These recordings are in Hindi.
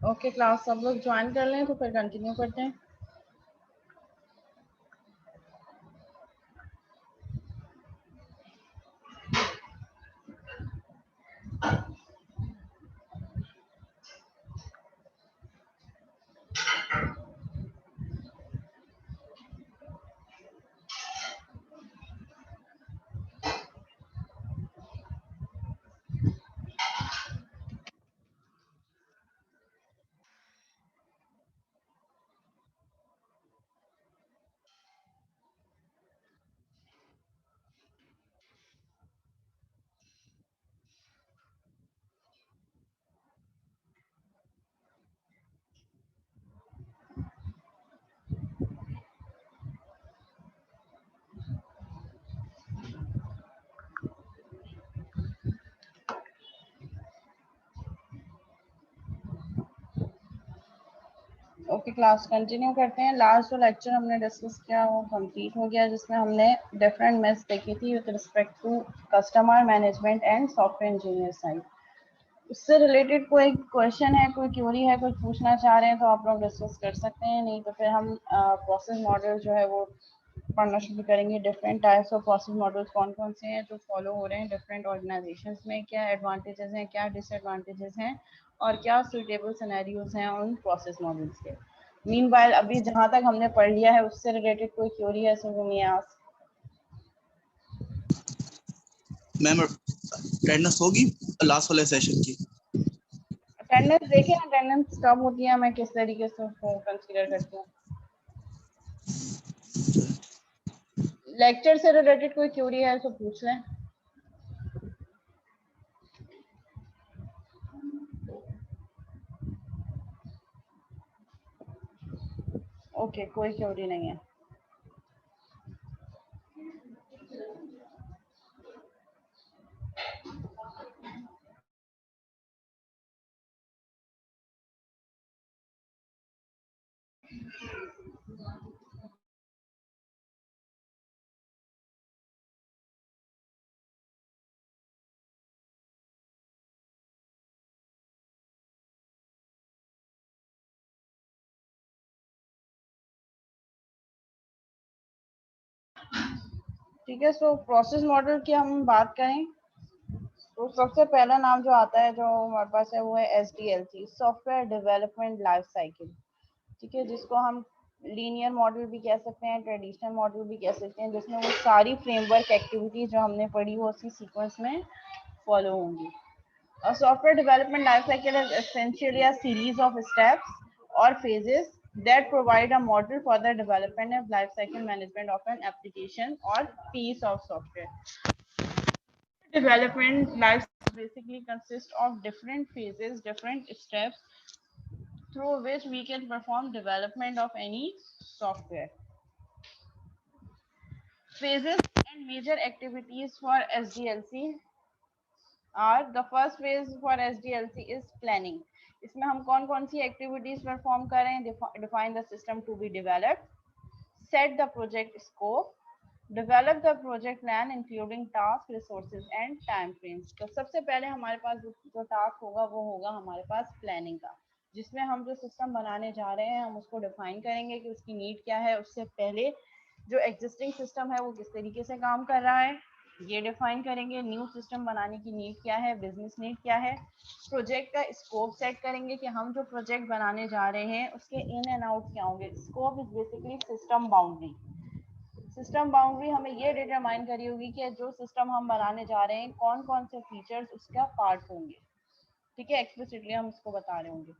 ओके क्लास सब लोग ज्वाइन कर लें तो फिर कंटिन्यू करते हैं। ओके क्लास कंटिन्यू करते हैं। लास्ट जो लेक्चर हमने डिस्कस किया वो कंप्लीट हो गया, जिसमें हमने डिफरेंट मेथड्स देखी थी with respect to customer management and software engineer side. उससे रिलेटेड कोई क्वेश्चन है, कोई क्वेरी है, कोई पूछना चाह रहे हैं तो आप लोग डिस्कस कर सकते हैं, नहीं तो फिर हम प्रोसेस मॉडल जो है वो पढ़ना शुरू करेंगे। Different types of process models कौन कौन से हैं जो फॉलो हो रहे हैं डिफरेंट ऑर्गेनाइजेशंस में, क्या एडवांटेजेस हैं, क्या डिसएडवांटेजेस हैं और क्या सुटेबल सिनेरियोज हैं उन प्रोसेस मॉडल्स के। मीनवाइल अभी जहां तक हमने पढ़ लिया है उससे रिलेटेड कोई क्वेरी है सो मैं आस्क। मैम अटेंडेंस होगी लास्ट वाले सेशन की? अटेंडेंस देखें, अटेंडेंस कब होती है, मैं किस तरीके से उसको कंसीडर करती हूँ। लेक्चर से रिलेटेड कोई क्वेरी है तो पूछ लें। ओके कोई क्वेरी नहीं है। ठीक है, सो प्रोसेस मॉडल की हम बात करें तो सबसे पहला नाम जो आता है जो हमारे पास है वो है SDLC, software development life cycle. ठीक है, जिसको हम लीनियर मॉडल भी कह सकते हैं, ट्रेडिशनल मॉडल भी कह सकते हैं, जिसमें वो सारी फ्रेमवर्क एक्टिविटीज जो हमने पढ़ी वो उसी सीक्वेंस में फॉलो होंगी। A software development lifecycle is essentially a series of steps or phases that provide a model for the development and lifecycle management of an application or piece of software. Development life basically consists of different phases, different steps through which we can perform development of any software. Phases and major activities for SDLC are, the first phase for SDLC is planning. इसमें हम कौन कौन सी एक्टिविटीज परफॉर्म कर रहे हैं? Define the system to be developed, set the project scope, develop the project plan including task, resources and time frames. तो सबसे पहले हमारे पास जो टास्क होगा वो होगा हमारे पास प्लानिंग का, जिसमें हम जो सिस्टम बनाने जा रहे हैं हम उसको डिफाइन करेंगे कि उसकी नीड क्या है। उससे पहले जो एग्जिस्टिंग सिस्टम है वो किस तरीके से काम कर रहा है ये डिफाइन करेंगे। न्यू सिस्टम बनाने की नीड क्या है, बिजनेस नीड क्या है। प्रोजेक्ट का स्कोप सेट करेंगे कि हम जो प्रोजेक्ट बनाने जा रहे हैं उसके इन एंड आउट क्या होंगे। Scope is basically system boundary. System boundary हमें ये डिटरमाइन करी होगी कि जो सिस्टम हम बनाने जा रहे हैं कौन कौन से फीचर्स उसका पार्ट होंगे। ठीक है, एक्सप्लिसिटली हम इसको बता रहे होंगे।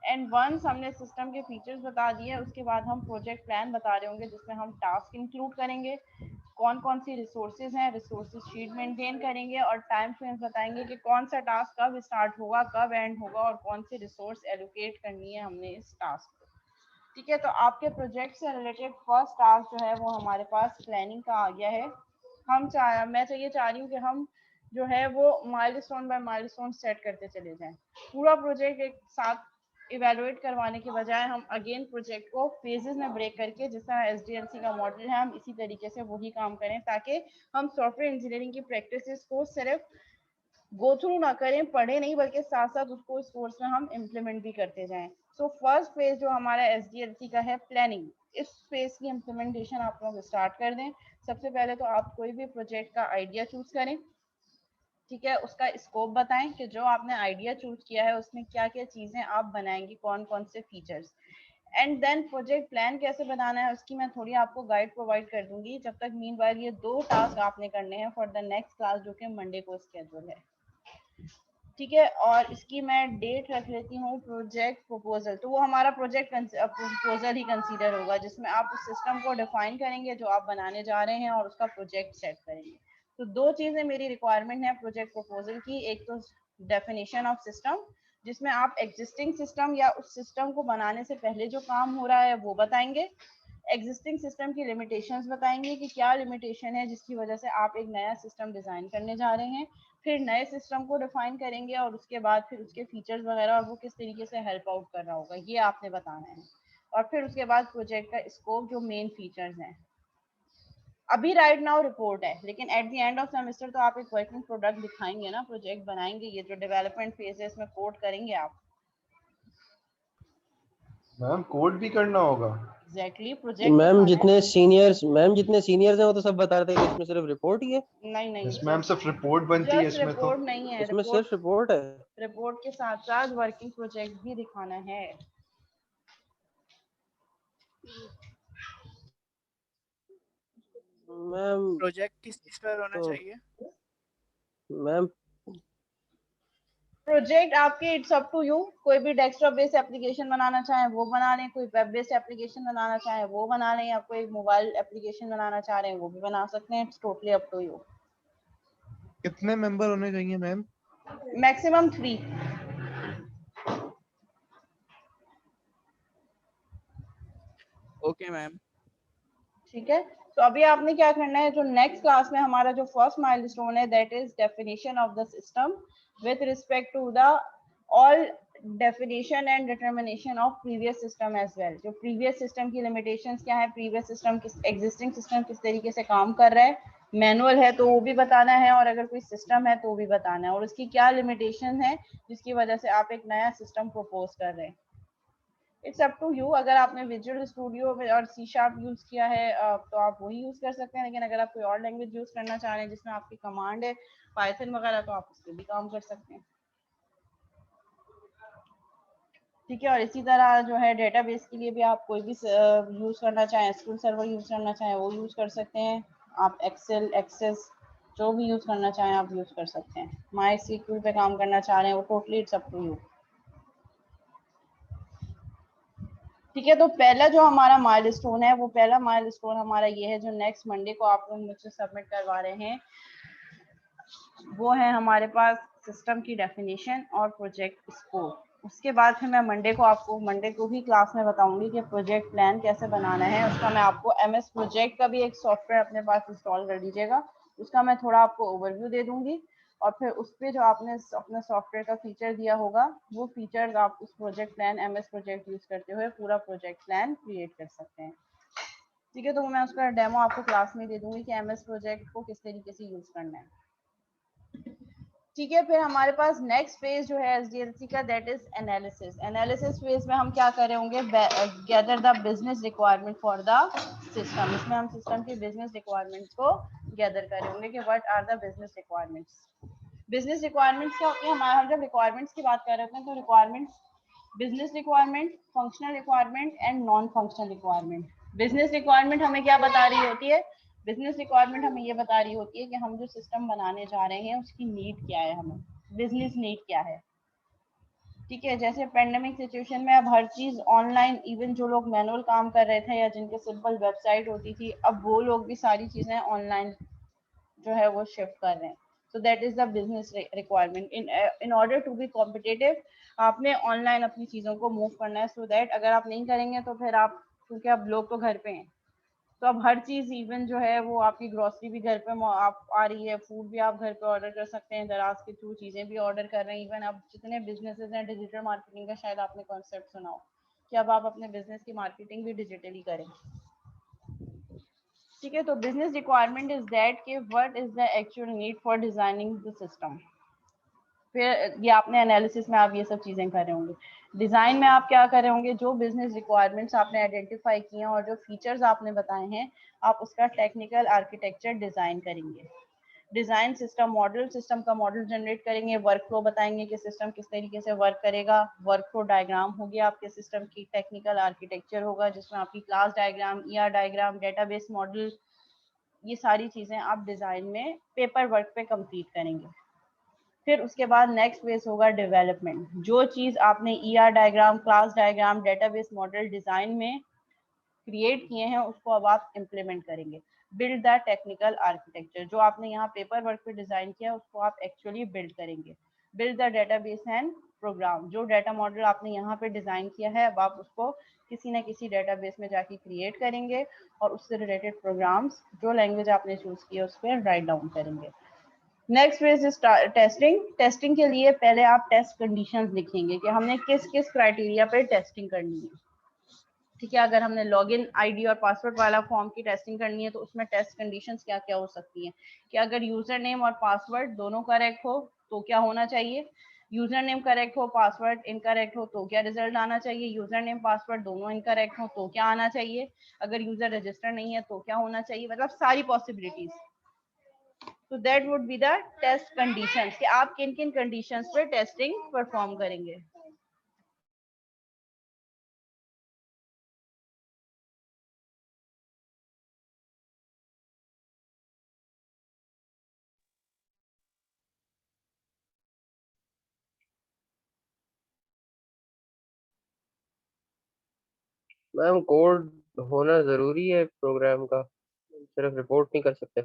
एंड वंस हमने सिस्टम के फीचर्स बता दिए उसके बाद हम प्रोजेक्ट प्लान बता रहे होंगे जिसमें हम टास्क इंक्लूड करेंगे। कौन कौन सी रिसोर्सेज हैं, रिसोर्सेज शीट मेंटेन करेंगे और टाइम फ्रेम्स बताएंगे कि कौन सा टास्क कब स्टार्ट होगा, कब एंड होगा और कौन सी रिसोर्स एलोकेट करनी है हमने इस टास्क को। ठीक है, तो आपके प्रोजेक्ट से रिलेटेड फर्स्ट टास्क जो है वो हमारे पास प्लानिंग का आ गया है। मैं तो ये चाह रही हूँ कि हम जो है वो माइलस्टोन बाय माइलस्टोन सेट करते चले जाएं। पूरा प्रोजेक्ट एक साथ इवेलुएट करवाने के बजाय हम अगेन प्रोजेक्ट को फेजेस में ब्रेक करके, जिस तरह एसडीएलसी का मॉडल है, हम इसी तरीके से वही काम करें ताकि हम सॉफ्टवेयर इंजीनियरिंग की प्रैक्टिसेस को सिर्फ गो थ्रू ना करें, पढ़े नहीं, बल्कि साथ साथ उसको इस कोर्स में हम इम्प्लीमेंट भी करते जाएं। सो फर्स्ट फेज जो हमारा एसडीएलसी का है, प्लानिंग, इस फेज की इम्प्लीमेंटेशन आप लोग स्टार्ट कर दें। सबसे पहले तो आप कोई भी प्रोजेक्ट का आइडिया चूज करें। ठीक है, उसका स्कोप बताएं कि जो आपने आइडिया चूज किया है उसमें क्या क्या चीजें आप बनाएंगे, कौन कौन से features. And then project plan कैसे बनाना है उसकी मैं थोड़ी आपको गाइड प्रोवाइड कर दूंगी। जब तक मीनवाइल ये 2 टास्क आपने करने हैं फॉर द नेक्स्ट क्लास, जो कि मंडे को स्केड्यूल है। ठीक है, और इसकी मैं डेट रख लेती हूँ प्रोजेक्ट प्रपोजल। तो वो हमारा प्रोजेक्ट प्रपोजल ही कंसीडर होगा, जिसमें आप उस सिस्टम को डिफाइन करेंगे जो आप बनाने जा रहे हैं और उसका प्रोजेक्ट सेट करेंगे। तो 2 चीजें मेरी रिक्वायरमेंट है प्रोजेक्ट प्रपोजल की। एक तो डेफिनेशन ऑफ सिस्टम, जिसमें आप एग्जिस्टिंग सिस्टम या उस सिस्टम को बनाने से पहले जो काम हो रहा है वो बताएंगे। एग्जिस्टिंग सिस्टम की लिमिटेशंस बताएंगे कि क्या लिमिटेशन है जिसकी वजह से आप एक नया सिस्टम डिजाइन करने जा रहे हैं। फिर नए सिस्टम को डिफाइन करेंगे और उसके बाद फिर उसके फीचर्स वगैरह और वो किस तरीके से हेल्प आउट कर रहा होगा, ये आपने बताना है। और फिर उसके बाद प्रोजेक्ट का स्कोप, जो मेन फीचर्स हैं। अभी राइट नाउ रिपोर्ट है, लेकिन at the end of semester तो आप एक वर्किंग प्रोडक्ट दिखाएंगे ना, प्रोजेक्ट बनाएंगे। ये जो डेवलपमेंट फेज है इसमें कोड करेंगे आप। मैम कोड भी करना होगा? एग्जैक्टली, प्रोजेक्ट मैम दिखाना है। जितने सीनियर्स हैं वो तो सब बता रहे थे कि इसमें सिर्फ रिपोर्ट ही है। नहीं नहीं, यस मैम, सिर्फ रिपोर्ट बनती है जस्ट इसमें तो। रिपोर्ट नहीं है, इसमें सिर्फ रिपोर्ट है। रिपोर्ट के साथ साथ वर्किंग प्रोजेक्ट भी दिखाना है। मैम प्रोजेक्ट किस चीज पर होना तो चाहिए? मैम प्रोजेक्ट आपके इट्स अप टू यू। कोई भी डेस्कटॉप बेस्ड एप्लीकेशन बनाना चाहे वो बना लें, कोई वेब बेस्ड एप्लीकेशन बनाना चाहे वो बना लें, या कोई मोबाइल एप्लीकेशन बनाना चाह रहे हैं वो भी बना सकते हैं। It's totally up to you. कितने मेंबर होने चाहिए मैम? मैक्सिमम 3। Okay ma'am. ठीक है, तो अभी आपने क्या करना है, जो नेक्स्ट क्लास में हमारा जो फर्स्ट माइलस्टोन है, that is definition of the system with respect to the all definition and determination of previous system as well. जो प्रीवियस सिस्टम की लिमिटेशंस क्या है, प्रीवियस सिस्टम किस, एग्जिस्टिंग सिस्टम किस तरीके से काम कर रहा है, मैनुअल है तो वो भी बताना है, और अगर कोई सिस्टम है तो वो भी बताना है, और उसकी क्या लिमिटेशन है जिसकी वजह से आप एक नया सिस्टम प्रपोज कर रहे हैं। It's up to you. अगर आपने विजुअल स्टूडियो और सी शार्प यूज किया है तो आप वही यूज कर सकते हैं, लेकिन अगर आप कोई और लैंग्वेज यूज करना चाह रहे हैं जिसमें आपकी कमांड है पाइथन वगैरह, तो आप उस पर भी काम कर सकते हैं। ठीक है, और इसी तरह जो है डेटाबेस के लिए भी आप कोई भी यूज करना चाहें, एसक्यूएल सर्वर यूज करना चाहें वो यूज कर सकते हैं। आप एक्सेल, एक्सेस, जो भी यूज करना चाहें आप यूज कर सकते हैं। माई सीक्यूएल पे काम करना चाह रहे हैं वो totally it's up to you. ठीक है, तो पहला जो हमारा माइलस्टोन है, वो पहला माइलस्टोन हमारा ये है जो नेक्स्ट मंडे को आप लोग मुझसे सबमिट करवा रहे हैं। वो है हमारे पास सिस्टम की डेफिनेशन और प्रोजेक्ट स्कोप। उसके बाद फिर मैं मंडे को ही क्लास में बताऊंगी कि प्रोजेक्ट प्लान कैसे बनाना है। उसका मैं आपको एमएस प्रोजेक्ट का भी एक सॉफ्टवेयर अपने पास इंस्टॉल कर लीजिएगा, उसका मैं थोड़ा आपको ओवरव्यू दे दूंगी, और फिर उस पर जो आपने अपने सॉफ्टवेयर का फीचर दिया होगा वो फीचर आप उस project plan MS project use करते हुए पूरा प्रोजेक्ट प्लान क्रिएट कर सकते हैं। ठीक है, तो मैं उसका डेमो आपको क्लास में दे दूंगी कि एमएस प्रोजेक्ट को किस तरीके से यूज करना है। ठीक है, फिर हमारे पास नेक्स्ट फेज जो है एसडीएलसी का, that is analysis. Analysis phase में हम क्या कर रहे होंगे, gather the business requirement for the system. इसमें हम सिस्टम की बिजनेस रिक्वायरमेंट्स को गैदर कर रहे होंगे कि what are the business requirements. Business requirements क्या होती है, हमारा हम जब रिक्वायरमेंट्स की बात कर रहे होते हैं तो requirements, business requirement, functional requirement and non functional requirement. Business requirement हमें क्या बता रही होती है, बिजनेस रिक्वायरमेंट हमें ये बता रही होती है कि हम जो सिस्टम बनाने जा रहे हैं उसकी नीड क्या है, हमें बिजनेस नीड क्या है। ठीक है, जैसे पेंडेमिक सिचुएशन में अब हर चीज ऑनलाइन, इवन जो लोग मैनुअल काम कर रहे थे या जिनके सिंपल वेबसाइट होती थी, अब वो लोग भी सारी चीजें ऑनलाइन जो है वो शिफ्ट कर रहे हैं. So that is the business requirement. In order to be competitive आपने ऑनलाइन अपनी चीज़ों को मूव करना है, सो दैट अगर आप नहीं करेंगे तो फिर आप, क्योंकि अब लोग तो घर पे हैं, तो अब हर चीज़ इवन जो है वो आपकी ग्रोसरी भी घर पे आप आ रही है, फूड भी आप घर पे ऑर्डर कर सकते हैं, दराज के थ्रू चीज़ें भी ऑर्डर कर रहे हैं. इवन अब जितने बिजनेसेस हैं, डिजिटल मार्केटिंग का शायद आपने कॉन्सेप्ट सुना हो कि अब आप अपने बिजनेस की मार्केटिंग भी डिजिटली करें. ठीक है, तो बिजनेस रिक्वायरमेंट इज दैट कि what is the actual need for designing the system. फिर ये आपने एनालिसिस में आप ये सब चीज़ें कर रहे होंगे. डिज़ाइन में आप क्या कर रहे होंगे, जो बिजनेस रिक्वायरमेंट्स आपने आइडेंटिफाई किए हैं और जो फीचर्स आपने बताए हैं, आप उसका टेक्निकल आर्किटेक्चर डिज़ाइन करेंगे. डिज़ाइन सिस्टम मॉडल, सिस्टम का मॉडल जनरेट करेंगे, वर्क फ्लो बताएंगे कि सिस्टम किस तरीके से वर्क करेगा, वर्क फ्लो डायग्राम होगी आपके सिस्टम की, टेक्निकल आर्किटेक्चर होगा जिसमें आपकी class diagram, ER diagram, database model, ये सारी चीज़ें आप डिज़ाइन में पेपर वर्क पे कंप्लीट करेंगे. फिर उसके बाद नेक्स्ट फेज होगा डेवलपमेंट. जो चीज़ आपने ER diagram, class diagram, database model design में क्रिएट किए हैं, उसको अब आप इम्प्लीमेंट करेंगे. Build the technical architecture. जो आपने यहाँ पेपर वर्क पे डिज़ाइन किया उसको आप एक्चुअली बिल्ड करेंगे. Build the database and program. जो डाटा मॉडल आपने यहाँ पे डिज़ाइन किया है, अब आप उसको किसी न किसी डेटाबेस में जाके क्रिएट करेंगे और उससे रिलेटेड प्रोग्राम्स, जो लैंग्वेज आपने चूज़ की है उस पर राइट डाउन करेंगे. Next phase is testing. Testing के लिए पहले आप टेस्ट कंडीशंस लिखेंगे कि हमने किस किस क्राइटेरिया पे टेस्टिंग करनी है. ठीक है, अगर हमने लॉगिन आईडी और पासवर्ड वाला फॉर्म की टेस्टिंग करनी है तो उसमें टेस्ट कंडीशंस क्या क्या हो सकती हैं, कि अगर यूजर नेम और पासवर्ड दोनों करेक्ट हो तो क्या होना चाहिए, यूजर नेम करेक्ट हो, पासवर्ड इनकरेक्ट हो तो क्या रिजल्ट आना चाहिए, यूजर नेम पासवर्ड दोनों इनकरेक्ट हो तो क्या आना चाहिए, अगर यूजर रजिस्टर नहीं है तो क्या होना चाहिए, मतलब सारी पॉसिबिलिटीज. तो that would be the test conditions कि आप किन किन कंडीशंस पे टेस्टिंग परफॉर्म करेंगे. मैम कोड होना जरूरी है प्रोग्राम का, सिर्फ रिपोर्ट नहीं कर सकते?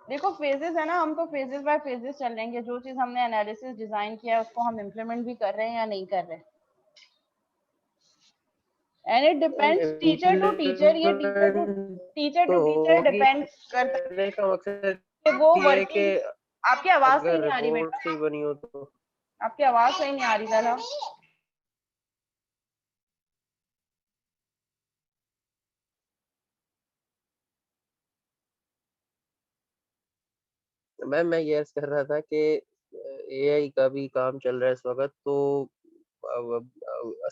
देखो फेजेस है ना, हम तो फेजेस बाय फेजेस चल रहे हैं. जो चीज हमने एनालिसिस डिजाइन किया है उसको हम इम्प्लीमेंट भी कर रहे हैं या नहीं कर रहे. And it depends teacher to teacher. ये इम्प्लीमेंट टीचर तो टू टीचर होगी, डिपेंड करता कहने का मकसद है कि वो ये है कि वर्किंग. आपकी आवाज सही अगर नहीं आ रही रिपोर्ट बेटा, सही बनी हो तो। आपकी आवाज सही नहीं आ रही दादा. मैम मैं ये अर्ज कर रहा था कि एआई का भी काम चल रहा है इस वक्त, तो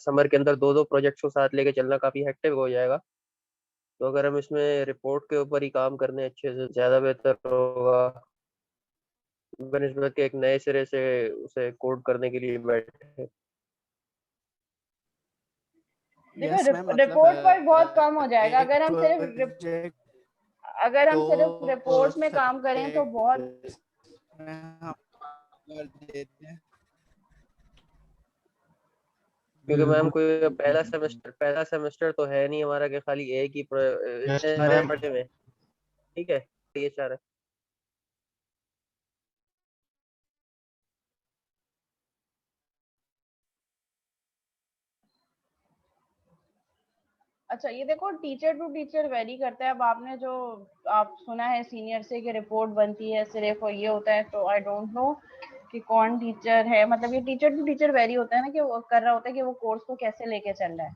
समर के अंदर दो दो प्रोजेक्ट्स को साथ लेके चलना काफी हेक्टिक हो जाएगा. तो अगर हम इसमें रिपोर्ट के ऊपर ही काम करने अच्छे से ज्यादा बेहतर होगा, बनस्बत के एक नए सिरे से उसे कोड करने के लिए बैठे. देखो यस मैम, मतलब रिपोर्ट पर बहुत कम हो जाएगा. एक प्रोजेक्ट अगर हम को सिर्फ रिपोर्ट में काम करें तो बहुत. में हम कर देते हैं. क्योंकि मैम कोई पहला सेमेस्टर तो है नहीं हमारा कि खाली एक ही यस इतने सारे मैम. पढ़े हुए हैं. ठीक है, ये चाह रहे. अच्छा, ये देखो टीचर टू टीचर वेरी करता है. अब आपने जो आप सुना है सीनियर से कि रिपोर्ट बनती है सिर्फ और ये होता है, तो आई डोंट नो कि कौन टीचर है. मतलब ये टीचर टू टीचर वेरी होता है ना, कि वो कर रहा होता है कि वो कोर्स को कैसे लेके चल रहा है.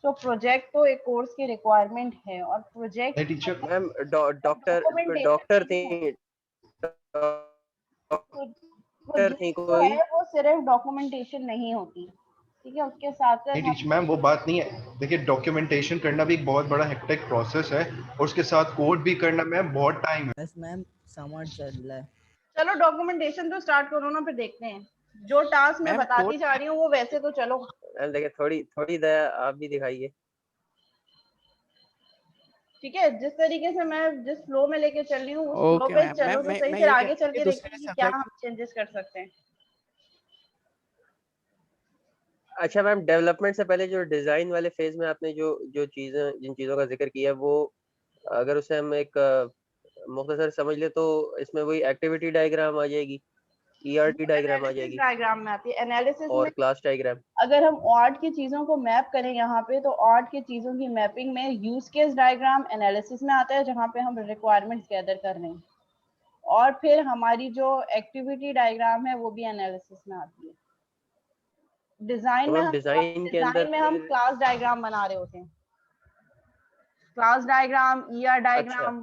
तो प्रोजेक्ट तो एक कोर्स की रिक्वायरमेंट है और प्रोजेक्ट नहीं टीचर. मैम डॉक्टर डॉक्यूमेंटेशन नहीं थी, है. डॉक्टर थी प्रोजेक्ट जो कोई. है वो सिर्फ डॉक्यूमेंटेशन नहीं होती. ठीक है, उसके साथ नहीं साथ टीचर मैम, वो बात नहीं है. देखिए डॉक्यूमेंटेशन करना भी एक बहुत बड़ा हेक्टिक प्रोसेस है और उसके साथ कोड भी करना मैम बहुत टाइम है. बस मैम समर चल रहा है. चलो डॉक्यूमेंटेशन तो स्टार्ट करो ना, फिर देखते हैं. जो टास्क मैं मैम बताती कोड जा रही हूँ वो वैसे तो चलो. मैम देखिए, थोड़ी थोड़ी दया आप भी दिखाइए. ठीक है, जिस तरीके से मैं जिस फ्लो में लेके चल रही हूँ उस फ्लो ओके पे मैम, चलो तो सही, मैं फिर ये आगे चल ये के देखते दूसरे हैं कि क्या सब्जेक्ट हम चेंजेस कर सकते हैं। अच्छा मैम, डेवलपमेंट से पहले जो डिजाइन वाले फेज में आपने जो जो चीजें जिन चीजों का जिक्र किया, वो अगर उसे हम एक मुख्तसर समझ ले तो इसमें वही एक्टिविटी डायग्राम आ जाएगी, ईआरटी डायग्राम आ एनालिसिस जाएगी डायग्राम में आती है। एनालिसिस में और क्लास डायग्राम। अगर हम ऑड की चीजों को मैप करें यहाँ पे, तो ऑड की चीजों की मैपिंग में यूज केस डायग्राम एनालिसिस में आता है, जहाँ पे हम रिक्वायरमेंट्स गैदर कर रहे हैं, और फिर हमारी जो एक्टिविटी डायग्राम है वो भी एनालिसिस में आती है। तो मैम डिजाइन के अंदर डिजाइन में हम फिर क्लास डायग्राम बना रहे होते हैं, क्लास डायग्राम, ईआर अच्छा, डायग्राम,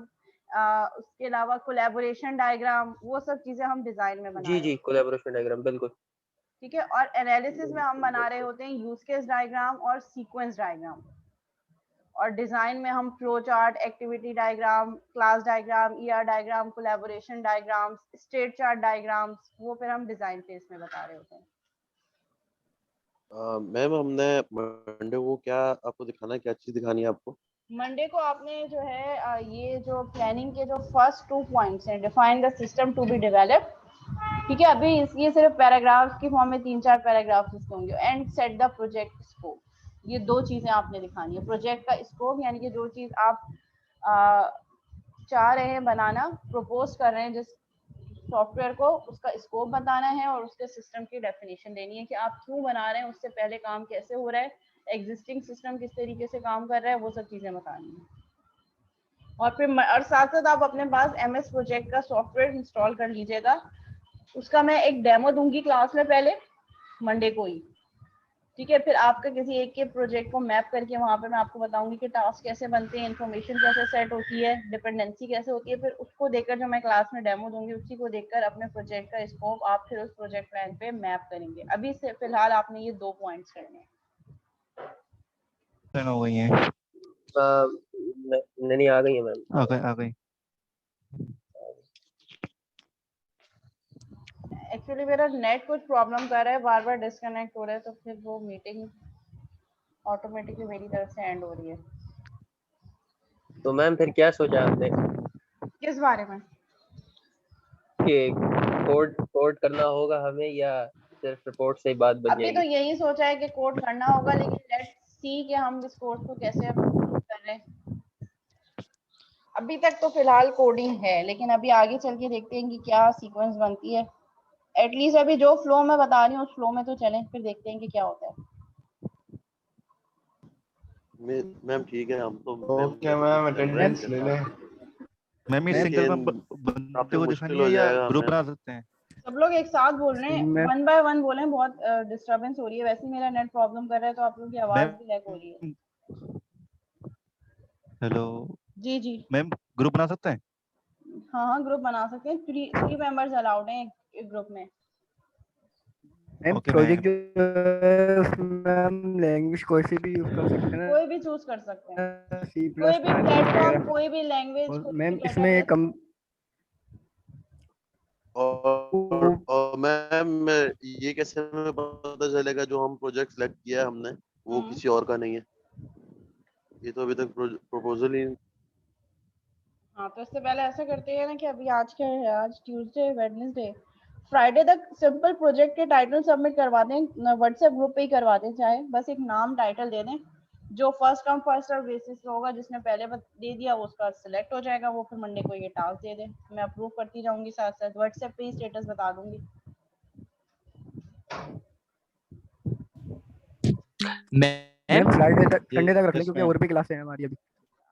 उसके अलावा कोलैबोरेशन डायग्राम, वो सब चीजें हम डिजाइन में बना जी रहे जी, होते हैं। कोलैबोरेशन डायग्राम, बिल्कुल ठीक है, और एनालिसिस में हम बिल्कुल बना रहे बिल्कुल। होते हैं यूज केस डायग्राम और सीक्वेंस डायग्राम, और डिजाइन में हम flow chart, activity diagram, class diagram, ER diagram, collaboration diagrams, state chart diagrams, वो फिर हम डिजाइन फेज में बता रहे होते हैं। मैम हमने मंडे को क्या आपको दिखाना है, क्या चीज दिखानी है आपको? मंडे को आपने जो है ये जो प्लानिंग के जो फर्स्ट 2 पॉइंट्स हैं, define the system to be developed, ठीक है, अभी ये सिर्फ पैराग्राफ की फॉर्म में 3-4 पैराग्राफ इसके होंगे, and set the project scope, ये 2 चीजें आपने दिखानी है। प्रोजेक्ट का स्कोप यानी कि जो चीज आप आ, चाह रहे हैं बनाना, प्रपोज कर रहे हैं जिस सॉफ्टवेयर को, उसका स्कोप बताना है, और उसके सिस्टम की डेफिनेशन देनी है कि आप क्यों बना रहे हैं, उससे पहले काम कैसे हो रहा है, एग्जिस्टिंग सिस्टम किस तरीके से काम कर रहा है, वो सब चीजें बतानी है। और फिर और साथ साथ आप अपने पास एमएस प्रोजेक्ट का सॉफ्टवेयर इंस्टॉल कर लीजिएगा, उसका मैं एक डेमो दूंगी क्लास में पहले मंडे को ही, ठीक है। फिर आपका किसी एक के प्रोजेक्ट को मैप करके वहां पे मैं आपको बताऊंगी कि टास्क कैसे बनते हैं, इन्फॉर्मेशन कैसे सेट होती है, डिपेंडेंसी कैसे होती है, फिर उसको देखकर जो मैं क्लास में डेमो दूंगी उसी को देखकर अपने प्रोजेक्ट का स्कोप आप फिर उस प्रोजेक्ट प्लान पे मैप करेंगे। अभी से फिलहाल आपने ये 2 पॉइंट्स करने हैं। हो गई है, नहीं आ गई है मैम, आ गई। एक्चुअली मेरा नेट कुछ प्रॉब्लम कर रहा है, बार बार डिस्कनेक्ट हो रहा है, तो फिर वो मीटिंग ऑटोमेटिकली मेरी तरफ से एंड हो रही है। तो मैम फिर क्या सोचा आपने किस बारे में? कि कोड कोड करना होगा हमें, या सिर्फ रिपोर्ट से ही बात बन अभी तो जाएगी? यही सोचा है कि कोड करना होगा, लेकिन लेट्स सी कि हम इस कोर्स को कैसे कर रहे हैं। अभी तक तो फिलहाल कोडिंग है, लेकिन अभी आगे चल के देखते हैं कि क्या सीक्वेंस बनती है। एटलीस्ट अभी जो फ्लो मैं बता रही हूँ उस फ्लो में तो चलें, फिर देखते हैं कि क्या होता है। मैम ठीक है, हम तो ओके मैम, अटेंडेंस ले लें। मैम ये सिंगल लेकिन बंदे काफी को मुश्किल दिखानी हो है या जाएगा ग्रुप हमें। बना सकते हैं? सब लोग एक साथ बोल रहे हैं, मैं 1 बाय 1 बोल रहे हैं, बहुत डिस्टरबेंस हो रही है। वैसे ही मेरा नेट प्रॉब्लम कर रहा है, तो आप लोगों की आवाज भी लैग हो रही है। मैम हेलो जी जी, मैम, ग्रुप बना सकते हैं? हाँ हाँ, ग्रुप बना सकते हैं। 3 मेंबर्स अलाउड हैं एक ग्रुप में। Ma'am okay project ma'am. जो है उसमें हम लैंग्वेज कोई सी भी यूज कर सकते कोई भी चूज कर सकते हैं, हैं, सी कोई प्लस भी प्लस प्लेटफॉर्म, वगैरह। कोई भी लैंग्वेज, और कोई भी मैम इसमें डेटाबेस। कम और मैम ये कैसे हमें पता चलेगा जो हम प्रोजेक्ट सेलेक्ट किया है हमने वो किसी और का नहीं है? ये तो अभी तक प्रपोजल ही। हाँ, तो इससे पहले ऐसा करते हैं ना कि अभी आज क्या है, आज ट्यूसडे, वेडनेसडे, फ्राइडे तक सिंपल प्रोजेक्ट के टाइटल सबमिट करवा दें, व्हाट्सएप ग्रुप पे ही करवा दें, चाहे बस एक नाम टाइटल दे दें, जो first come first serve basis पे होगा, जिसने पहले दे दिया वो उसका सिलेक्ट हो जाएगा, वो फिर मंडे को ये टास्क दे दे, मैं अप्रूव करती जाऊंगी, साथ साथ व्हाट्सएप पे ही स्टेटस बता दूंगी। मैम फ्राइडे तक, ये संडे तक रख लें यस क्योंकि मैम। और भी क्लासें हैं हमारी अभी।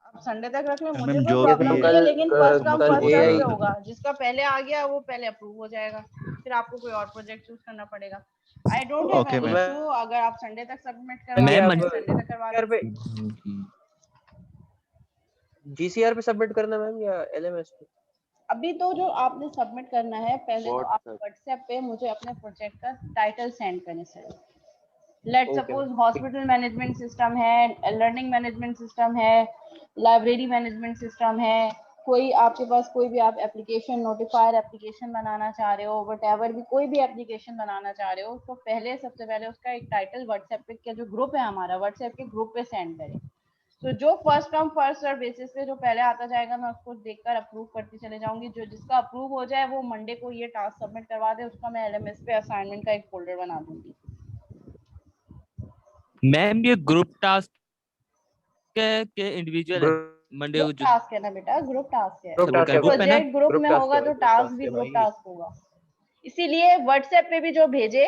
अब संडे तक रख लें, मुझे मैम कोई जो ये प्रॉब्लम तो भी नहीं है, लेकिन फर्स्ट कम कल फर्स्ट एआई सर्व पे होगा, जिसका पहले आ गया वो पहले अप्रूव हो जाएगा, फिर आपको कोई और प्रोजेक्ट चूज करना पड़ेगा। I don't have okay any ma'am. Issue, अगर आप संडे तक सबमिट करवा ये दें आप तो संडे तक करवा दें। पे जीसीआर पे सबमिट करना मैम, या एलएमएस पे? अभी तो जो आपने सबमिट करना है, पहले तो आप व्हाट्सएप। व्हाट्सएप पे मुझे अपने प्रोजेक्ट का टाइटल सेंड करें sir. Let okay suppose ma'am, ठीक। हॉस्पिटल मैनेजमेंट सिस्टम है, लर्निंग मैनेजमेंट सिस्टम है, लाइब्रेरी मैनेजमेंट सिस्टम है, कोई आपके पास कोई भी आप एप्लीकेशन, नोटिफायर एप्लीकेशन बनाना चाह रहे हो, वट भी कोई भी एप्लीकेशन बनाना चाह रहे हो, तो पहले सबसे पहले उसका एक टाइटल व्हाट्सएप पे का जो ग्रुप है हमारा, व्हाट्सएप के ग्रुप पे सेंड करें। तो जो first come first serve basis पे जो पहले आता जाएगा मैं उसको देखकर अप्रूव करती चले जाऊंगी। जो जिसका अप्रूव हो जाए वो मंडे को ये टास्क सबमिट करवा दे, उसका मैं एलएमएस पे असाइनमेंट का एक फोल्डर बना दूंगी। मैम ये ग्रुप टास्क के इंडिविजुअल है मंडे ग्रुप को जो टास्क है ना बेटा, ग्रुप टास्क है। ग्रुप सबमिट टास्क कर है ग्रुप है ना। प्रोजेक्ट ग्रुप ग्रुप में टास्क होगा है तो ग्रुप टास्क टास्क भी है ग्रुप भाई। टास्क होगा। इसीलिए व्हाट्सएप पे भी जो भेजे,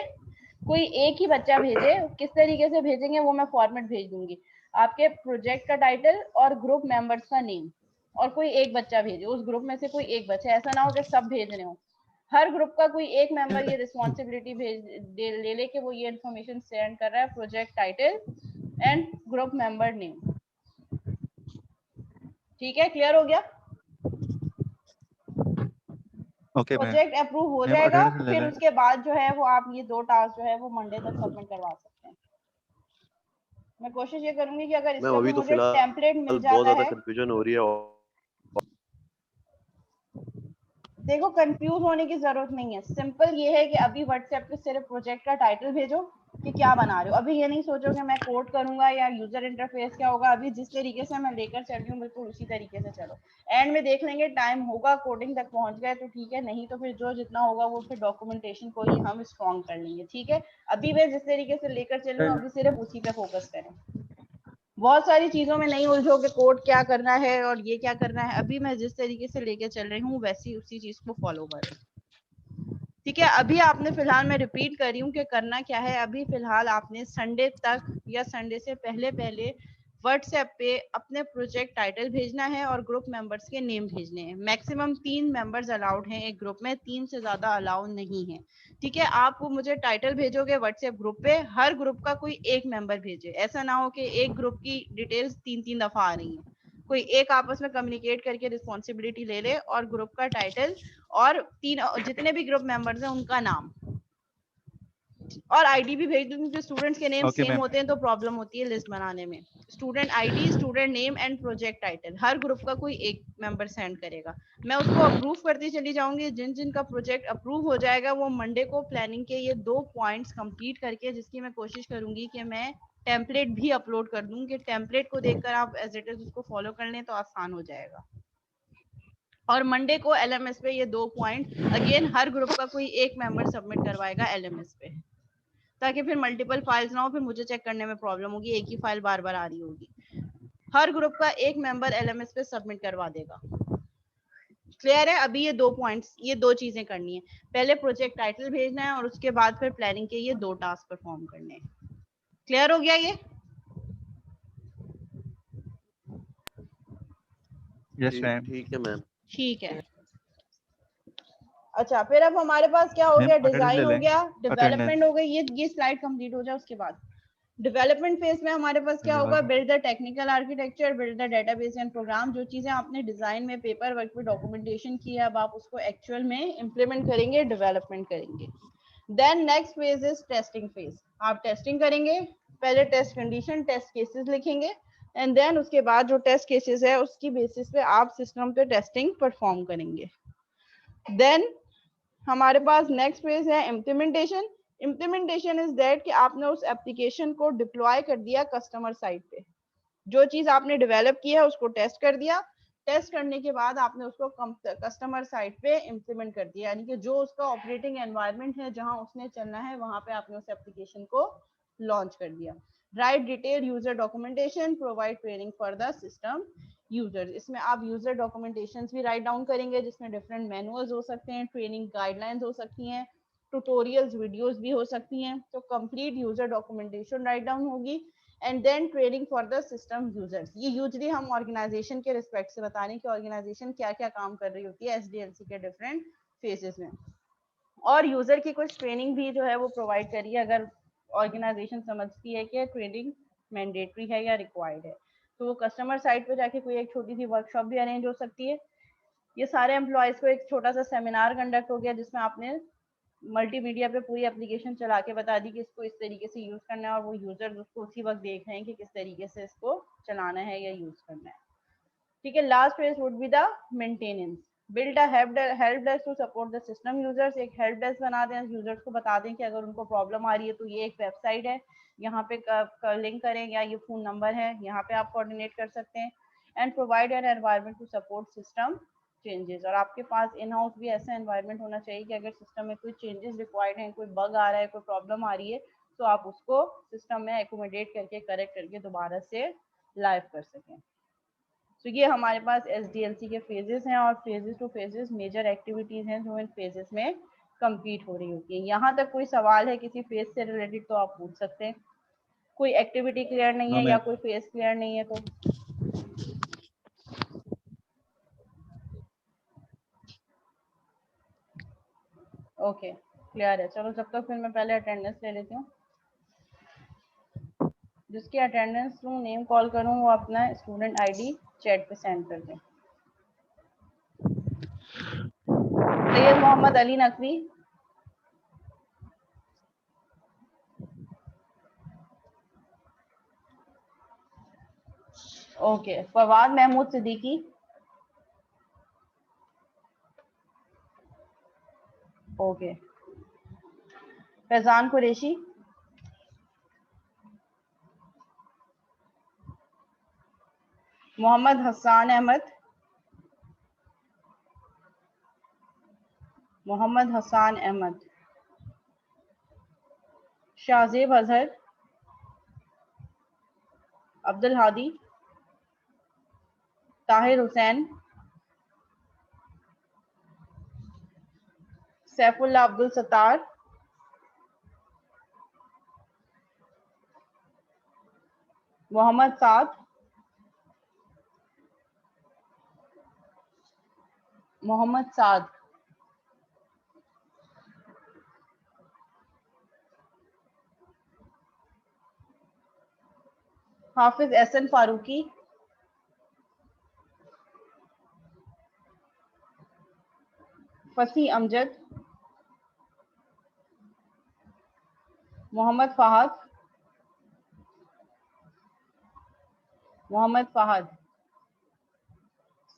कोई एक ही बच्चा भेजे, किस तरीके से भेजेंगे वो मैं फॉर्मेट भेज दूंगी। आपके प्रोजेक्ट का टाइटल और ग्रुप मेंबर्स का नेम, और कोई एक बच्चा भेजे, उस ग्रुप में से कोई एक बच्चा, ऐसा ना हो कि सब भेज रहे हो। हर ग्रुप का कोई एक मेंबर ये रिस्पॉन्सिबिलिटी ले ले के वो ये इन्फॉर्मेशन सेंड कर रहा है, project title and group member name. ठीक है, क्लियर हो गया? Okay ma'am. प्रोजेक्ट अप्रूव हो मैम जाएगा, अटेंडेंस ले फिर लें। उसके बाद जो है वो आप ये 2 टास्क जो है वो मंडे तक सबमिट करवा सकते हैं। मैं कोशिश ये करूंगी कि अगर मैम इसका भी अभी तो मुझे फिलहाल टेम्पलेट मिल बहुत जाता ज्यादा है। कंफ्यूजन हो रही है। देखो, कंफ्यूज होने की जरूरत नहीं है, सिंपल ये है कि अभी व्हाट्सएप पे सिर्फ प्रोजेक्ट का टाइटल भेजो कि क्या बना रहे हो। अभी ये नहीं सोचो कि मैं कोड करूंगा या यूजर इंटरफेस क्या होगा। अभी जिस तरीके से मैं लेकर चल रही हूँ बिल्कुल उसी तरीके से चलो। एंड में देख लेंगे, टाइम होगा कोडिंग तक पहुंच गए तो ठीक है, नहीं तो फिर जो जितना होगा वो फिर डॉक्यूमेंटेशन को ही हम स्ट्रॉन्ग कर लेंगे। ठीक है, अभी मैं जिस तरीके से लेकर चल रही हूँ अभी सिर्फ उसी पे फोकस करें। बहुत सारी चीजों में नहीं उलझो कि कोड क्या करना है और ये क्या करना है। अभी मैं जिस तरीके से लेके चल रही हूँ वैसी उसी चीज को फॉलो करें। ठीक है, अभी आपने फिलहाल, मैं रिपीट कर रही हूँ कि करना क्या है। अभी फिलहाल आपने संडे तक या संडे से पहले पहले व्हाट्सएप पे अपने प्रोजेक्ट टाइटल भेजना है और ग्रुप मेंबर्स के नेम भेजने हैं। मैक्सिमम 3 मेंबर्स अलाउड हैं एक ग्रुप में, 3 से ज्यादा अलाउड नहीं है। ठीक है, आप मुझे टाइटल भेजोगे व्हाट्सएप ग्रुप पे, हर ग्रुप का कोई एक मेंबर भेजे। ऐसा ना हो कि एक ग्रुप की डिटेल्स 3-3 दफा आ रही हैं। कोई एक आपस में कम्युनिकेट करके रिस्पॉन्सिबिलिटी ले ले और ग्रुप का टाइटल और 3 जितने भी ग्रुप मेंबर्स हैं उनका नाम और आईडी भी भेज दूंगी। क्योंकि स्टूडेंट्स के नेम ओके सेम मैम। होते हैं तो प्रॉब्लम होती है लिस्ट बनाने में। Student ID, student name and project title, her group का कोई एक मेंबर सेंड करेगा। मैं उसको अप्रूव करती चली जाऊंगी। जिन जिन का प्रोजेक्ट अप्रूव हो जाएगा वो मंडे को प्लानिंग के ये 2 पॉइंट्स कंप्लीट करके, जिसकी मैं कोशिश करूंगी कि मैं टेम्पलेट भी अपलोड कर दूं कि टेम्पलेट को देखकर आप एज इट इज उसको फॉलो कर लें तो आसान हो जाएगा। और मंडे को एलएमएस पे ये 2 पॉइंट अगेन हर ग्रुप का कोई एक मेंबर सबमिट करवाएगा एलएमएस पे, ताकि फिर मल्टीपल फाइल्स ना हो, फिर मुझे चेक करने में प्रॉब्लम होगी, एक ही फाइल बार बार आ रही होगी। हर ग्रुप का एक मेंबर एलएमएस पे सबमिट करवा देगा। क्लियर है? अभी ये 2 पॉइंट्स, ये 2 चीजें करनी है। पहले प्रोजेक्ट टाइटल भेजना है और उसके बाद फिर प्लानिंग के ये 2 टास्क परफॉर्म करने हैं। क्लियर हो गया ये? Yes ma'am. ठीक है मैम। ठीक है। अच्छा, फिर अब हमारे पास क्या हो मैम गया, अटेंडेंस डिजाइन ले हो लें। गया, डेवलपमेंट अटेंडेंस। हो गई। ये स्लाइड कंप्लीट हो जाए उसके बाद डेवलपमेंट फेज में हमारे पास क्या होगा, build the technical architecture, build the database and program. जो चीजें आपने डिजाइन में पेपर वर्क पे डॉक्यूमेंटेशन की है, अब आप उसको एक्चुअल में इंप्लीमेंट करेंगे, डेवलपमेंट करेंगे। Then next phase is testing phase. आप टेस्टिंग करेंगे, पहले टेस्ट कंडीशन, टेस्ट केसेस लिखेंगे एंड देन उसके बाद जो टेस्ट केसेस है उसकी बेसिस पे आप सिस्टम पे टेस्टिंग परफॉर्म करेंगे। देन हमारे पास नेक्स्ट फेज है इम्प्लीमेंटेशन। इम्प्लीमेंटेशन इज दैट कि आपने उस एप्लीकेशन को डिप्लॉय कर दिया कस्टमर साइट पे। जो चीज आपने डेवलप किया है उसको टेस्ट कर दिया, टेस्ट करने के बाद आपने उसको कस्टमर साइट पे इम्प्लीमेंट कर दिया, यानी कि जो उसका ऑपरेटिंग एनवायरनमेंट है जहां उसने चलना है वहां पे आपने उस एप्लीकेशन को लॉन्च कर दिया। Right detail user documentation, provide training for the system users. इसमें आप यूजर डॉक्यूमेंटेशंस भी राइट डाउन करेंगे जिसमें डिफरेंट मैनुअल्स हो सकते हैं, ट्रेनिंग गाइडलाइंस हो सकती हैं, ट्यूटोरियल्स वीडियोस भी हो सकती हैं। तो complete user documentation write down होगी and then training for the system users. ये यूजली हम ऑर्गेनाइजेशन के रिस्पेक्ट से बता रहे हैं कि ऑर्गेनाइजेशन क्या क्या काम कर रही होती है एसडीएलसी के डिफरेंट फेजेस में। और यूजर की कुछ ट्रेनिंग भी जो है वो प्रोवाइड करिए अगर ऑर्गेनाइजेशन समझती है कि ट्रेनिंग मैंडेटरी है या रिक्वायर्ड है, तो वो कस्टमर साइट पे जाके कोई एक छोटी सी वर्कशॉप भी अरेंज हो सकती है। ये सारे एम्प्लॉयज को एक छोटा सा सेमिनार कंडक्ट हो गया जिसमें आपने मल्टीमीडिया पे पूरी एप्लीकेशन चला के बता दी कि इसको इस तरीके से यूज करना है और वो यूजर उसको उसी वक्त देख रहे हैं कि किस तरीके से इसको चलाना है या यूज करना है। ठीक है, last phase would be the maintenance. Build a help desk to support the system users, एक हेल्प डेस्क बना दें, यूजर्स को बता दें कि अगर उनको प्रॉब्लम आ रही है तो ये एक वेबसाइट है, यहाँ पे लिंक करें, या ये फोन नंबर है, यहाँ पे आप कोऑर्डिनेट कर सकते हैं। And provide an environment to support system changes, और आपके पास इन हाउस भी ऐसा एनवायरनमेंट होना चाहिए कि अगर सिस्टम में कोई चेंजेस रिक्वायर्ड हैं, कोई बग आ रहा है, कोई प्रॉब्लम आ रही है, तो आप उसको सिस्टम में एकोमोडेट करके करेक्ट करके दोबारा से लाइव कर सकें। तो ये हमारे पास SDLC के फेजेस हैं, और phases to phases major activities हैं जो इन फेजेस में कंप्लीट हो रही होती है। यहाँ तक कोई सवाल है किसी फेज से रिलेटेड तो आप पूछ सकते हैं। कोई एक्टिविटी क्लियर नहीं नो है या मैम। कोई फेज क्लियर नहीं है तो ओके क्लियर है। चलो जब तक फिर मैं पहले अटेंडेंस ले लेती हूँ। जिसकी अटेंडेंस लूँ नेम कॉल करूँ वो अपना स्टूडेंट ID चैट पे सेंड कर दें। सैयद मोहम्मद अली नकवी, ओके। फवाद महमूद सिद्दीकी, ओके। फैजान कुरैशी, मोहम्मद हसन अहमद, मोहम्मद हसन अहमद, शाहजेब अजहर, अब्दुल हादी, ताहिर हुसैन, सैफुल्लाह अब्दुल सत्तार, मोहम्मद साद, मोहम्मद साद, हाफिज एहसन फारूकी, फसी अमजद, मोहम्मद फहद, मोहम्मद फहद,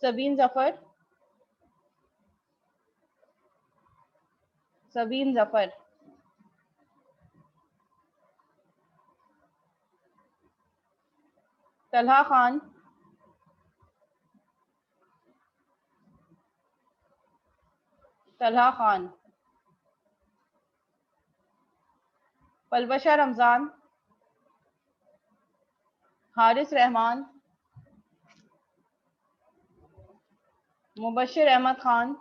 सबीन जफर, सबीन जफर, तलहा खान, तलहा खान, पलवशा रमजान, हारिस रहमान, मुबशिर अहमद खान,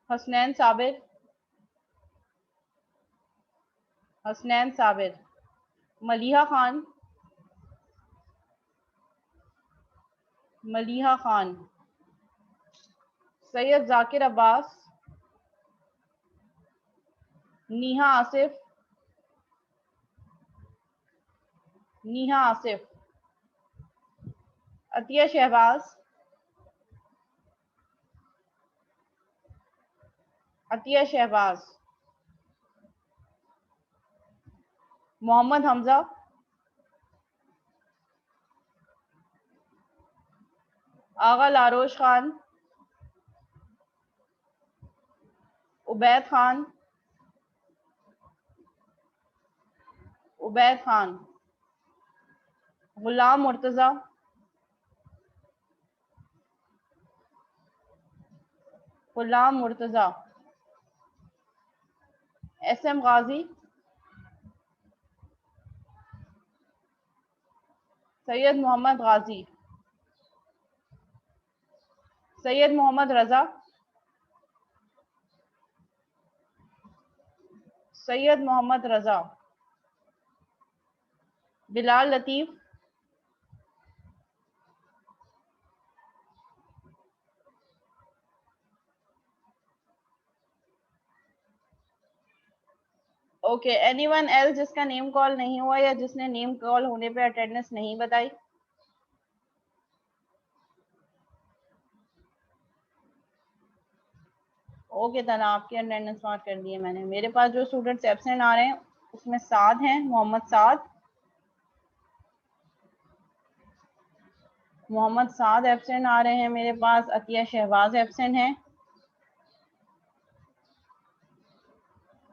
हसनैन साबिर, हसनैन साबिर, मलिहा खान, मलिहा खान, सैयद जाकिर अब्बास, नीहा आसिफ, नीहा आसिफ, अतिया शहबाज, अतिया शहबाज, मोहम्मद हमजा, आगा लारोश खान, उबैद खान, उबैद खान, गुलाम मुर्तज़ा, गुलाम मुर्तज़ा, SM गाजी, सैयद मोहम्मद गाजी, सैयद मोहम्मद रजा, सैयद मोहम्मद रजा, बिलाल लतीफ़, ओके। एनीवन एल्स जिसका नेम कॉल नहीं हुआ या जिसने नेम कॉल होने पे अटेंडेंस नहीं बताई? ओके तना आपकी अटेंडेंस मार्क कर दी है मैंने। मेरे पास जो स्टूडेंट्स एब्सेंट आ रहे हैं उसमें साद हैं, मोहम्मद साद, मोहम्मद साद एब्सेंट आ रहे हैं मेरे पास, अतिया शहबाज एब्सेंट हैं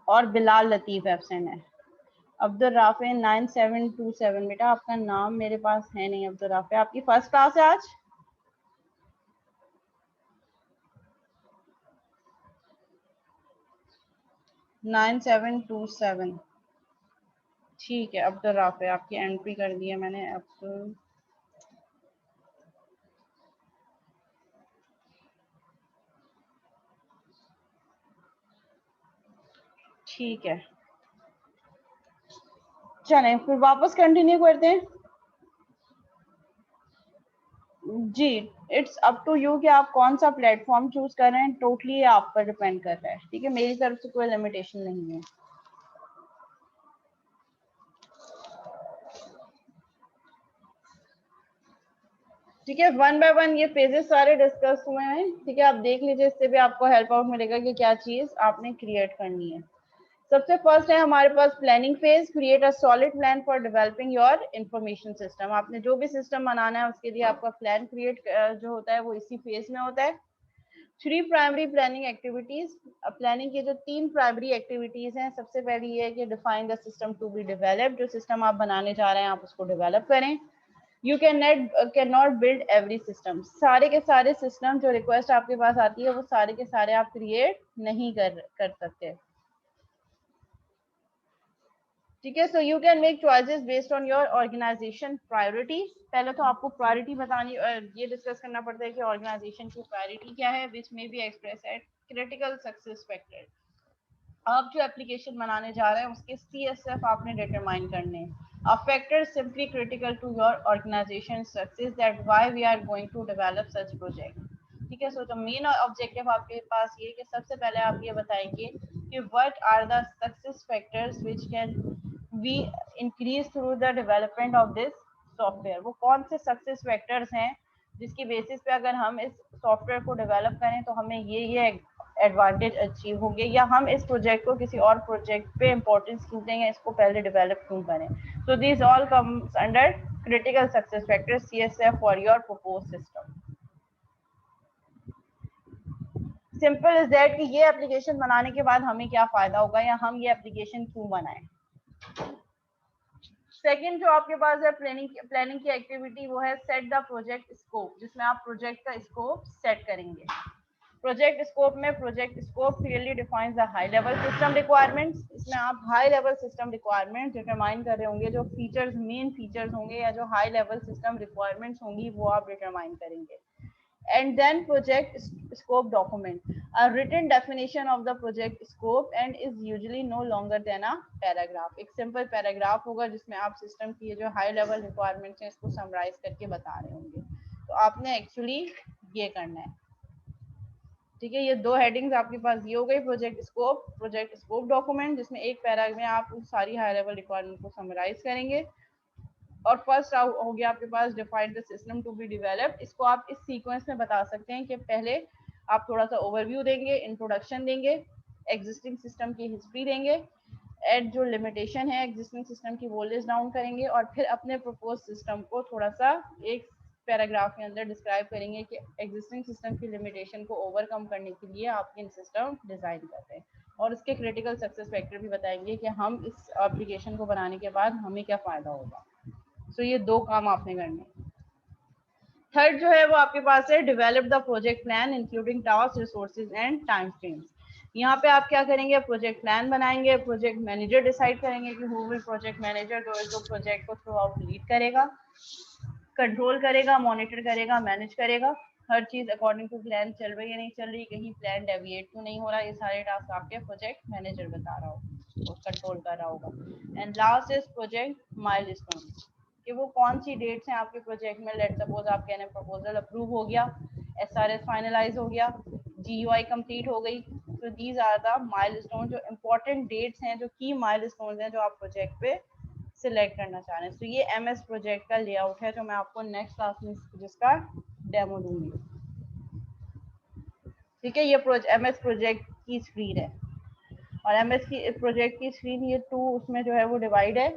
और बिलाल लतीफ़ एब्सेंट है। अब्दुल राफे 9727, बेटा आपका नाम मेरे पास है नहीं। अब्दुल राफे, आपकी फर्स्ट क्लास है आज? नाइन 727, ठीक है अब्दुल राफे, आपकी एंट्री कर दी है मैंने। अब्दुल, ठीक है, चलें फिर वापस कंटिन्यू करते हैं। जी, इट्स अप टू यू कि आप कौन सा प्लेटफॉर्म चूज कर रहे हैं, टोटली आप पर डिपेंड कर रहा है। ठीक है, मेरी तरफ से कोई लिमिटेशन नहीं है। ठीक है, वन बाय वन ये फेजेस सारे डिस्कस हुए हैं। ठीक है, आप देख लीजिए, इससे भी आपको हेल्प आउट मिलेगा कि क्या चीज आपने क्रिएट करनी है। सबसे फर्स्ट है हमारे पास planning phase. Create a solid plan for developing your information system. आपने जो भी सिस्टम बनाना है उसके लिए आपका प्लान क्रिएट जो होता है वो इसी फेज में होता है। 3 प्राइमरी प्लानिंग एक्टिविटीज। प्लानिंग की जो 3 प्राइमरी एक्टिविटीज हैं, सबसे पहली ये है कि define the system to be developed. जो सिस्टम आप बनाने जा रहे हैं आप उसको डेवलप करें। You can not build every system. सारे के सारे सिस्टम जो रिक्वेस्ट आपके पास आती है वो सारे के सारे आप क्रिएट नहीं कर सकते। ठीक है, so you can make choices based on your organisation priority. पहले तो आपको प्रायोरिटी बतानी, ये डिस्कस करना पड़ता है कि ऑर्गेनाइजेशन की प्रायोरिटी क्या है, विच में be express eight critical success factor. आप जो एप्लीकेशन बनाने जा रहे हैं उसके CSF आपने डिटरमाइन करने हैं। A factor simply critical to your organization success, that why we are going to develop such project। ठीक है, सो तो मेन ऑब्जेक्टिव आपके पास ये कि सबसे पहले आप ये बताएंगे कि what are the success factors which can we increase through the development of this software। वो कौन से सक्सेस फैक्टर्स हैं जिसकी बेसिस पे अगर हम इस सॉफ्टवेयर को डेवलप करें तो हमें ये एडवांटेज अचीव होंगे, या हम इस प्रोजेक्ट को किसी और प्रोजेक्ट पे इंपॉर्टेंस क्यों देंगे, इसको पहले डेवलप क्यों करें। So this all comes under critical success factors CSF for your propose system. Simple is that कि ये एप्लीकेशन बनाने के बाद हमें क्या फायदा होगा, या हम ये एप्लीकेशन क्यों बनाएं। सेकंड जो आपके पास है प्लानिंग की एक्टिविटी, वो है सेट द प्रोजेक्ट स्कोप, जिसमें आप प्रोजेक्ट का स्कोप सेट करेंगे। प्रोजेक्ट स्कोप में project scope clearly defines the high level system requirements. इसमें आप high level system requirements determine कर रहे होंगे, जो फीचर्स मेन फीचर्स होंगे या जो हाई लेवल सिस्टम रिक्वायरमेंट्स होंगी वो आप डिटरमाइन करेंगे। And then project scope document, a written definition of the project scope and is usually no longer than a paragraph। एक सिंपल पैराग्राफ होगा जिसमें आप सिस्टम की जो हाई लेवल रिक्वायरमेंट्स हैं इसको समराइज करके बता रहे होंगे। तो आपने एक्चुअली ये करना है। ठीक है, ये 2 हेडिंग्स आपके पास ये हो गई, प्रोजेक्ट स्कोप डॉक्यूमेंट, जिसमें एक पैराग्राफ में आप उन सारी हाई लेवल रिक्वायरमेंट को समराइज करेंगे। और फर्स्ट हो गया आपके पास define the system to be developed. इसको आप इस सीक्वेंस में बता सकते हैं कि पहले आप थोड़ा सा ओवरव्यू देंगे, इंट्रोडक्शन देंगे, एग्जिस्टिंग सिस्टम की हिस्ट्री देंगे, एड जो लिमिटेशन है एग्जिस्टिंग सिस्टम की वो लिस्ट डाउन करेंगे, और फिर अपने प्रपोज सिस्टम को थोड़ा सा एक पैराग्राफ के अंदर डिस्क्राइब करेंगे कि एग्जिस्टिंग सिस्टम की लिमिटेशन को ओवरकम करने के लिए आप इन सिस्टम डिजाइन कर रहे हैं, और उसके क्रिटिकल सक्सेस फैक्टर भी बताएंगे कि हम इस एप्लीकेशन को बनाने के बाद हमें क्या फायदा होगा। सो ये 2 काम आपने करने। थर्ड जो है वो आपके पास है develop the project plan including task, resources and time frames. यहाँ पे आप क्या करेंगे, प्रोजेक्ट प्लान बनाएंगे, प्रोजेक्ट मैनेजर डिसाइड करेंगे कि हु विल प्रोजेक्ट मैनेजर, जो प्रोजेक्ट को थ्रू आउट लीड करेगा, कंट्रोल करेगा, मॉनिटर करेगा, मैनेज करेगा, हर चीज अकॉर्डिंग टू प्लान चल रही है नहीं चल रही, कहीं प्लान डेविएट तो नहीं हो रहा, ये सारे टास्क आपके प्रोजेक्ट मैनेजर बता रहा होगा और कंट्रोल कर रहा होगा। And last is project milestone, कि वो कौन सी डेट्स हैं आपके प्रोजेक्ट में। लेट सपोज आप कह रहे हैं प्रपोजल अप्रूव हो गया, SRS फाइनलाइज हो गया, GUI कंप्लीट हो गई। तो दीज आर द माइलस्टोन, जो इंपॉर्टेंट डेट्स हैं, जो की माइलस्टोन्स हैं जो आप प्रोजेक्ट पे सिलेक्ट करना चाह रहे हैं। तो ये MS प्रोजेक्ट का लेआउट है जो मैं आपको नेक्स्ट क्लास में जिसका डेमो दूंगी। ठीक है, ये MS प्रोजेक्ट की स्क्रीन है, और MS की प्रोजेक्ट की स्क्रीन ये 2 उसमें जो है वो डिवाइड है।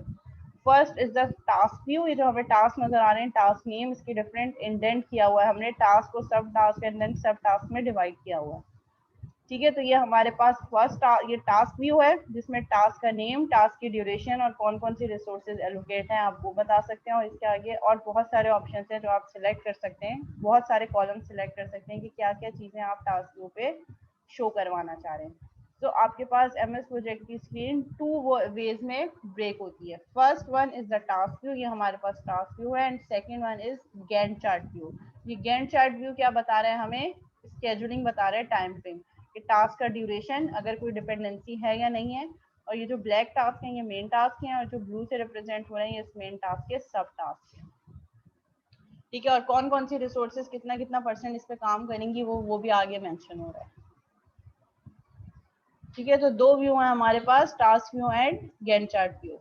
First is the task view, ये जो हमें टास्क नजर आ रहे हैं, टास्क नेम, इसकी डिफरेंट इंडेंट किया हुआ है हमने, टास्क को सब टास्क एंड देन सब टास्क में डिवाइड किया हुआ है। ठीक है, तो ये हमारे पास फर्स्ट ये टास्क व्यू है जिसमें टास्क का नेम, टास्क की ड्यूरेशन और कौन कौन सी रिसोर्सेज एलोकेट हैं आप वो बता सकते हैं, और इसके आगे और बहुत सारे ऑप्शंस हैं जो आप सिलेक्ट कर सकते हैं, बहुत सारे कॉलम सिलेक्ट कर सकते हैं कि क्या क्या चीजें आप टास्क व्यू पे शो करवाना चाह रहे हैं। तो आपके पास MS प्रोजेक्ट की स्क्रीन 2 वेज में ब्रेक होती है। First one is the task view, ये हमारे पास टास्क व्यू है, and second one is Gantt chart view. ये गैंट चार्ट व्यू क्या बता रहे हैं हमें, स्केड्यूलिंग बता रहे हैं, टाइम फ्रेम कि टास्क का ड्यूरेशन, अगर कोई डिपेंडेंसी है या नहीं है, और ये जो ब्लैक टास्क हैं ये मेन टास्क हैं, और जो ब्लू से रिप्रेजेंट हो रहे हैं ये मेन टास्क के सब टास्क हैं। ठीक है, और कौन कौन सी रिसोर्सेज कितना कितना % इस पे काम करेंगी वो भी आगे मेंशन हो रहा है। ठीक है, तो 2 व्यू हैं हमारे पास, task view and Gantt chart view.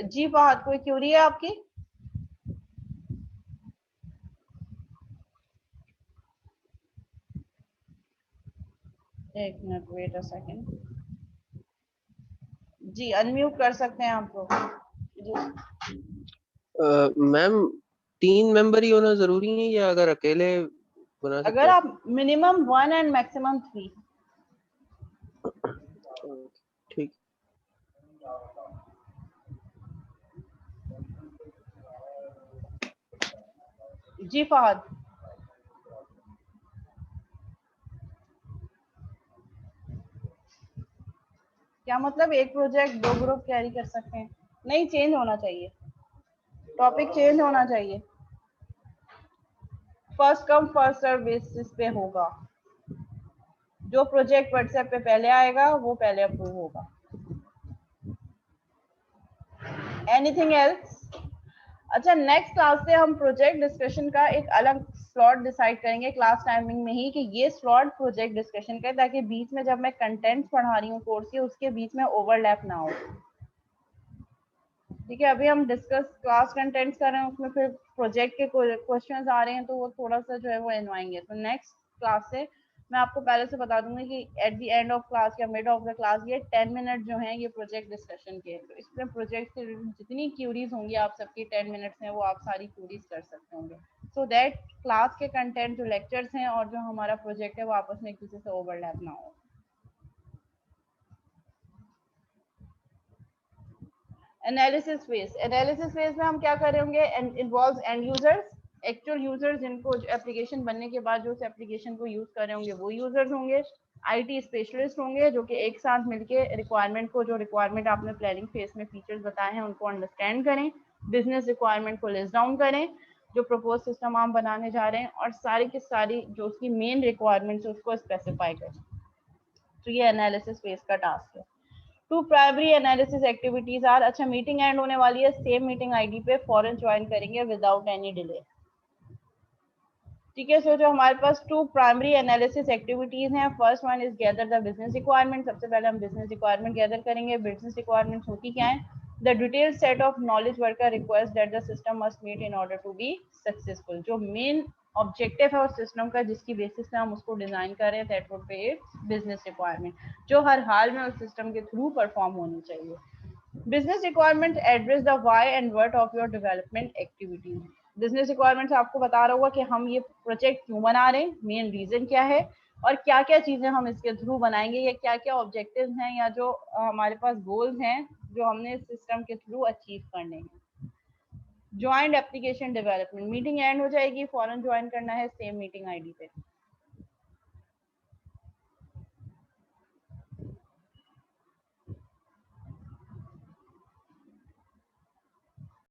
जी फहद, कोई क्यूरी है आपकी? एक मिनट, वेट अ सेकंड। जी अनम्यूट कर सकते हैं आप लोग। जी मैम 3 मेंबर ही होना जरूरी है या अगर अकेले बना सकते अगर हैं? आप मिनिमम 1 एंड मैक्सिमम 3। ठीक। जी फहद, क्या मतलब एक प्रोजेक्ट 2 ग्रुप कैरी कर सकते हैं? नहीं, चेंज होना चाहिए, टॉपिक चेंज होना चाहिए, first come first serve basis पे होगा। जो प्रोजेक्ट व्हाट्सएप पे पहले आएगा वो पहले अप्रूव होगा। Anything else? अच्छा, नेक्स्ट क्लास से हम प्रोजेक्ट डिस्कशन का एक अलग स्लॉट डिसाइड करेंगे क्लास टाइमिंग में ही कि ये स्लॉट प्रोजेक्ट डिस्कशन का है, ताकि बीच में जब मैं कंटेंट पढ़ा रही हूँ कोर्स के उसके बीच में ओवरलैप ना हो। ठीक है, अभी हम डिस्कस क्लास कंटेंट्स कर रहे हैं, उसमें फिर प्रोजेक्ट के क्वेश्चंस आ रहे हैं तो वो थोड़ा सा जो है वो एनवाइंग। तो नेक्स्ट क्लास से मैं आपको पहले से बता दूंगी कि at the end of class या मिड ऑफ द क्लास ये 10 मिनट जो हैं ये प्रोजेक्ट डिस्कशन के, तो इसमें प्रोजेक्ट से जितनी क्यूरीज होंगी आप सबकी 10 मिनट्स में वो आप सारी क्यूरीज कर सकते होंगे, सो दैट क्लास के कंटेंट जो लेक्चर्स हैं और जो हमारा प्रोजेक्ट है वो आपस में एक दूसरे से ओवरलैप ना हो। एनालिसिस फेज में हम क्या कर रहे होंगे, involve and users, actual users जिनको एप्लीकेशन बनने के बाद जो उस एप्लीकेशन को यूज कर रहे होंगे वो यूजर्स होंगे, IT स्पेशलिस्ट होंगे जो कि एक साथ मिलके रिक्वायरमेंट को, जो रिक्वायरमेंट आपने प्लानिंग फेज में फीचर्स बताए हैं उनको अंडरस्टैंड करें, बिजनेस रिक्वायरमेंट को लिस्ट डाउन करें, जो प्रपोज सिस्टम आप बनाने जा रहे हैं, और सारी की सारी जो उसकी मेन रिक्वायरमेंट्स है उसको स्पेसिफाई करें। तो ये एनालिसिस फेज का टास्क है। 2 प्राइमरी एनालिसिस एक्टिविटीज आर, अच्छा मीटिंग एंड होने वाली है, सेम मीटिंग ID पे फौरन ज्वाइन करेंगे विदाउट एनी डिले। ठीक है, सो जो हमारे पास 2 प्राइमरी एनालिसिस एक्टिविटीज हैं, first one is gather the business requirement. सबसे पहले हम बिजनेस रिक्वायरमेंट गैदर करेंगे। बिजनेस रिक्वायरमेंट होती क्या है? The detailed set of knowledge worker request that the system must meet in order to be successful. जो मेन ऑब्जेक्टिव है उस सिस्टम का जिसकी बेसिस पे हम उसको डिजाइन कर रहे हैं, that would B it's business requirement, जो हर हाल में उस सिस्टम के थ्रू परफॉर्म होनी चाहिए। Business requirement address the why and what of your development activities. Business requirements आपको बता रहा होगा कि हम ये प्रोजेक्ट क्यों बना रहे हैं, मेन रीजन क्या है, और क्या क्या चीजें हम इसके थ्रू बनाएंगे, या क्या क्या ऑब्जेक्टिव्स हैं या जो हमारे पास गोल्स हैं जो हमने इस सिस्टम के थ्रू अचीव करने हैं। Joint application development, meeting and हो जाएगी, फौरन ज्वाइन करना है सेम मीटिंग ID पे।